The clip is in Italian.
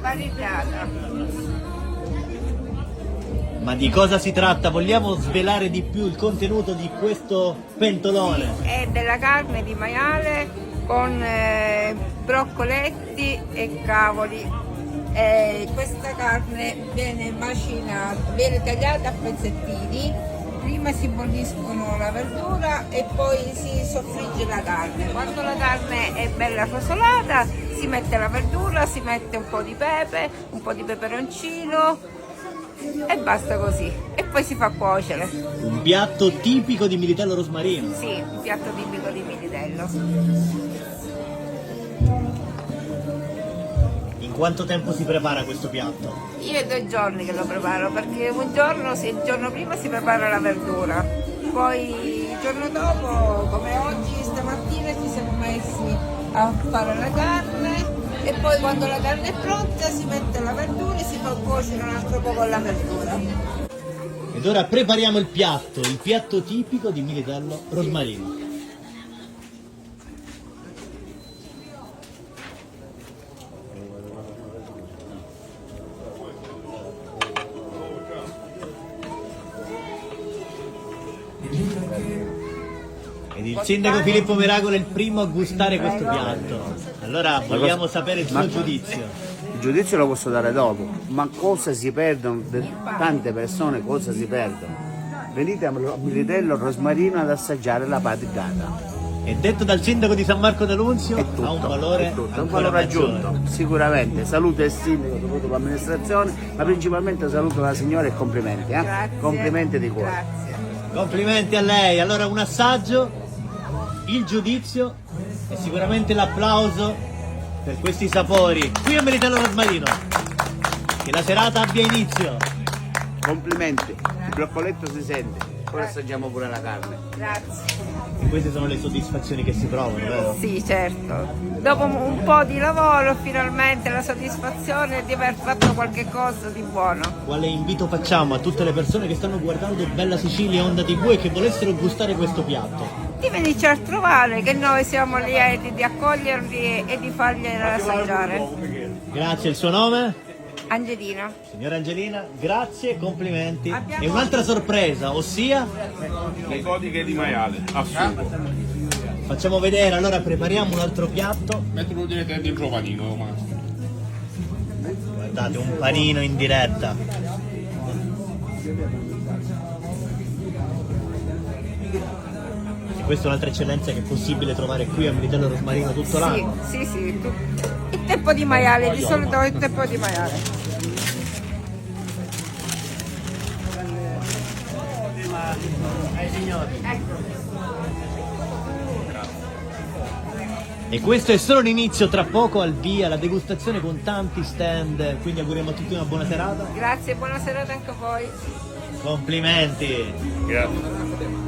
variegata. Ma di cosa si tratta? Vogliamo svelare di più il contenuto di questo pentolone? È della carne di maiale con broccoletti e cavoli. Questa carne viene macinata, viene tagliata a pezzettini, prima si bolliscono la verdura e poi si soffrigge la carne. Quando la carne è bella rosolata si mette la verdura, si mette un po' di pepe, un po' di peperoncino e basta così. E poi si fa cuocere. Un piatto tipico di Militello Rosmarino. Sì, un piatto tipico di Militello. In quanto tempo si prepara questo piatto? Io è 2 giorni che lo preparo, perché un giorno, il giorno prima si prepara la verdura, poi il giorno dopo, come oggi, stamattina ci siamo messi a fare la carne e poi quando la carne è pronta si mette la verdura e si fa cuocere un altro po' con la verdura. Ed ora prepariamo il piatto tipico di Militello Rosmarino. Ed il sindaco Filippo Miracolo è il primo a gustare questo piatto. Allora vogliamo sapere il suo giudizio. Il giudizio lo posso dare dopo, ma cosa si perdono, tante persone cosa si perdono? Venite a Militello Rosmarino ad assaggiare la patigata. E detto dal sindaco di San Marco d'Annunzio, ha un valore, ha un valore aggiunto, sicuramente. Saluto il sindaco, saluto l'amministrazione, ma principalmente saluto la signora e complimenti. Grazie. Complimenti di cuore. Grazie. Complimenti a lei. Allora un assaggio, il giudizio e sicuramente l'applauso per questi sapori qui a Militello Rosmarino. Che la serata abbia inizio. Complimenti, il broccoletto si sente, ora assaggiamo pure la carne. Grazie. E queste sono le soddisfazioni che si provano, vero? Sì, certo. Dopo un po' di lavoro finalmente la soddisfazione di aver fatto qualche cosa di buono. Quale invito facciamo a tutte le persone che stanno guardando Bella Sicilia Onda TV e che volessero gustare questo piatto? Di venirci a trovare, che noi siamo lieti di accoglierli e di farglielo assaggiare. Grazie, il suo nome? Angelina. Signora Angelina, grazie, complimenti. E un'altra sorpresa, ossia? Le codiche di maiale, a sugo. Facciamo vedere, allora prepariamo un altro piatto. Mettono direttamente dentro panino, ma... Guardate, un panino in diretta. E questa è un'altra eccellenza che è possibile trovare qui a Militello Rosmarino tutto l'anno. Sì, sì, sì. Il tempo di maiale, di solito è il tempo di maiale. E questo è solo l'inizio, tra poco al via la degustazione con tanti stand, quindi auguriamo a tutti una buona serata. Grazie, buona serata anche a voi. Complimenti! Grazie.